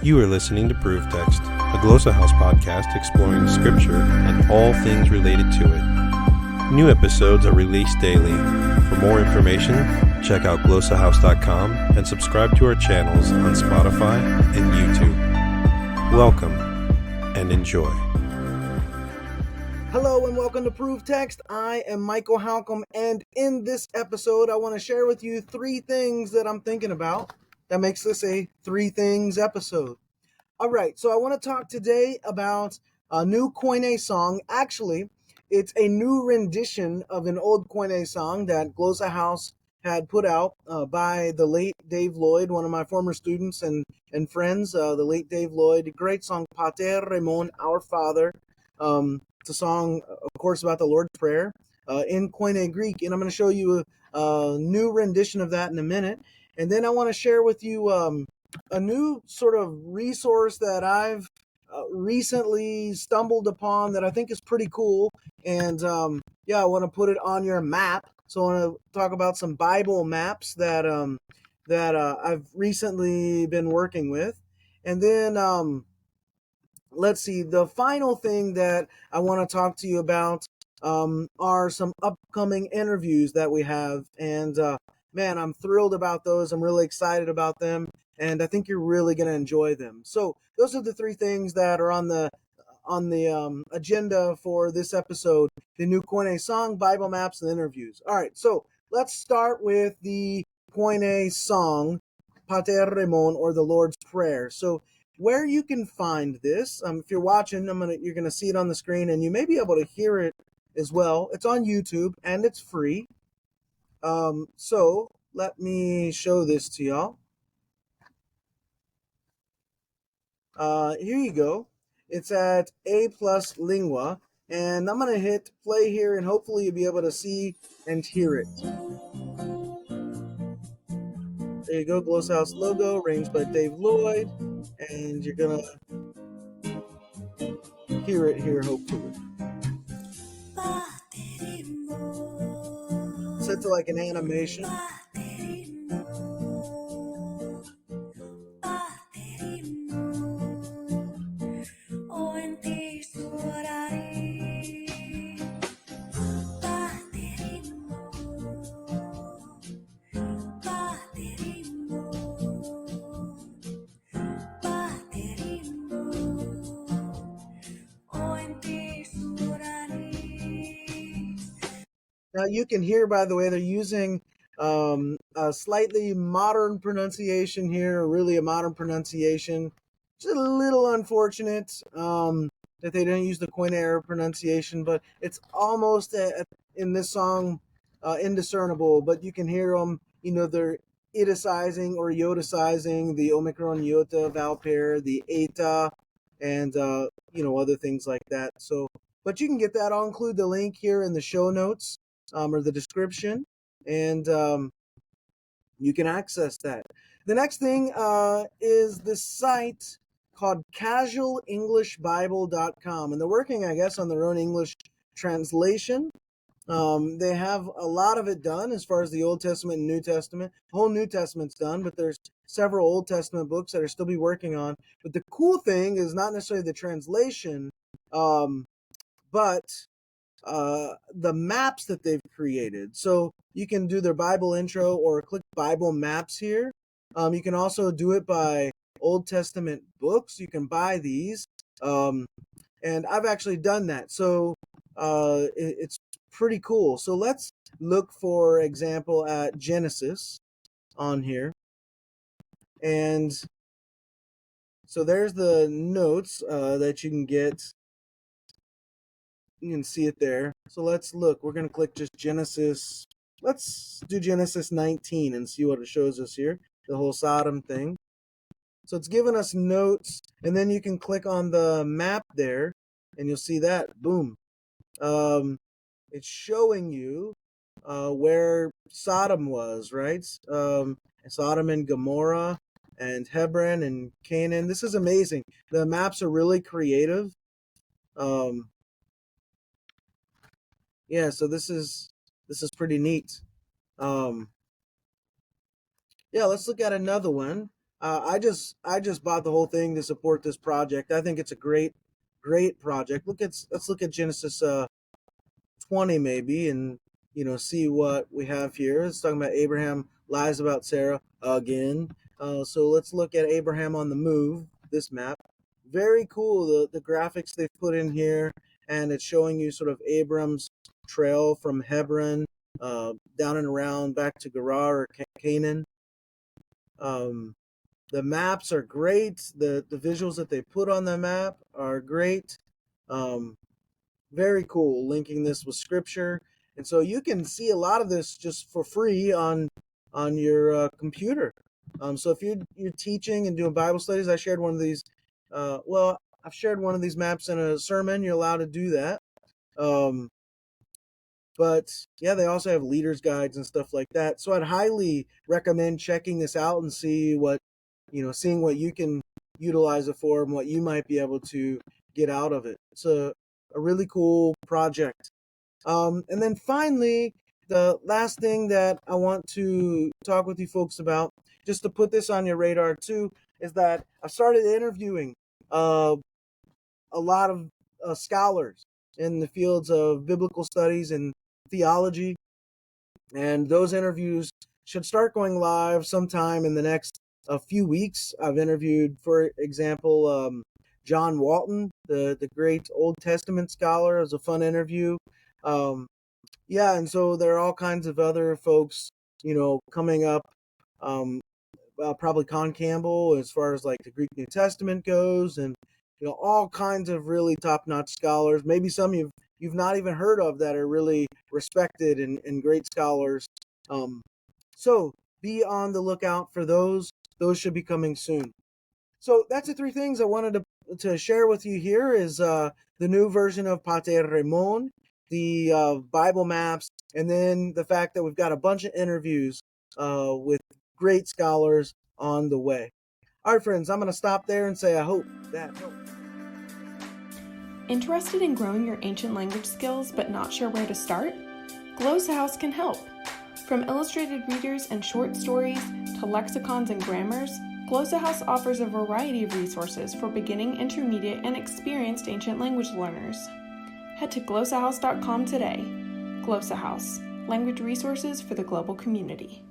You are listening to Proof Text, a Glossa House podcast exploring Scripture and all things related to it. New episodes are released daily. For more information, check out glossahouse.com and subscribe to our channels on Spotify and YouTube. Welcome and enjoy. Hello and welcome to Proof Text. I am Michael Halcomb, and in this episode I want to share with you three things that I'm thinking about that makes this a three things episode. Alright, so I want to talk today about a new Koine Song. Actually, it's a new rendition of an old Koine Song that Glossa House had put out by the late Dave Lloyd, one of my former students and friends, the late Dave Lloyd. Great song, Pater Ramon, Our Father. It's a song, of course, about the Lord's Prayer in Koine Greek, and I'm going to show you a new rendition of that in a minute. And then I want to share with you a new sort of resource that I've recently stumbled upon that I think is pretty cool. And I want to put it on your map. So I want to talk about some Bible maps that I've recently been working with. And then let's see, the final thing that I want to talk to you about are some upcoming interviews that we have. And man, I'm thrilled about those. I'm really excited about them. And I think you're really going to enjoy them. So those are the three things that are on the agenda for this episode: the new Koine Song, Bible maps, and interviews. All right, so let's start with the Koine Song, Pater Ramon, or the Lord's Prayer. So where you can find this, if you're watching, you're gonna see it on the screen, and you may be able to hear it as well. It's on YouTube and it's free. So let me show this to y'all. Here you go. It's at A+ Lingua, and I'm gonna hit play here, and hopefully you'll be able to see and hear it. There you go, Glossa House logo, arranged by Dave Lloyd, and you're gonna hear it here, hopefully. Set to like an animation. Now you can hear, by the way, they're using a slightly modern pronunciation here, really a modern pronunciation. It's a little unfortunate that they didn't use the Koine era pronunciation, but it's almost in this song indiscernible. But you can hear them, they're iticizing or yoticizing the Omicron iota vowel pair, the eta, and other things like that. So, but you can get that. I'll include the link here in the show notes. Or the description, and you can access that. The next thing is this site called casualenglishbible.com, and they're working, I guess, on their own English translation. They have a lot of it done as far as the Old Testament and New Testament. The whole New Testament's done, but there's several Old Testament books that are still be working on. But the cool thing is not necessarily the translation, but the maps that they've created. So you can do their Bible intro or click Bible maps here. You can also do it by Old Testament books. You can buy these. And I've actually done that. So it's pretty cool. So let's look, for example, at Genesis on here. And so there's the notes that you can get. You can see it there. So let's look. We're going to click just Genesis. Let's do Genesis 19 and see what it shows us here. The whole Sodom thing. So it's giving us notes. And then you can click on the map there. And you'll see that. Boom. It's showing you where Sodom was, right? Sodom and Gomorrah and Hebron and Canaan. This is amazing. The maps are really creative. Yeah, so this is pretty neat. Yeah, let's look at another one. I just bought the whole thing to support this project. I think it's a great project. Let's look at Genesis 20 maybe, and see what we have here. It's talking about Abraham lies about Sarah again. So let's look at Abraham on the move. This map, very cool. The graphics they've put in here, and it's showing you sort of Abram's trail from Hebron down and around back to Gerar or Canaan. The maps are great. The visuals that they put on the map are great. Um, Very cool, linking this with scripture, and so you can see a lot of this just for free on your computer. So if you're teaching and doing Bible studies, I shared one of these. I've shared one of these maps in a sermon. You're allowed to do that. Um, but yeah, they also have leaders guides and stuff like that. So I'd highly recommend checking this out and seeing what you can utilize it for and what you might be able to get out of it. It's a really cool project. And then finally, the last thing that I want to talk with you folks about, just to put this on your radar too, is that I've started interviewing uh, a lot of scholars in the fields of biblical studies and theology, and those interviews should start going live sometime in the next a few weeks. I've interviewed, for example, John Walton, the great Old Testament scholar. It was a fun interview. Um, yeah, and so there are all kinds of other folks, coming up. Um, Probably Con Campbell, as far as like the Greek New Testament goes, and all kinds of really top-notch scholars. Maybe some you've not even heard of that are really respected and great scholars. So be on the lookout for those. Those should be coming soon. So that's the three things I wanted to share with you here is the new version of Pater Ramon, the Bible maps, and then the fact that we've got a bunch of interviews with great scholars on the way. All right, friends, I'm going to stop there and say I hope that helped. Interested in growing your ancient language skills but not sure where to start? Glossa House can help. From illustrated readers and short stories to lexicons and grammars, Glossa House offers a variety of resources for beginning, intermediate, and experienced ancient language learners. Head to glossahouse.com today. Glossa House, language resources for the global community.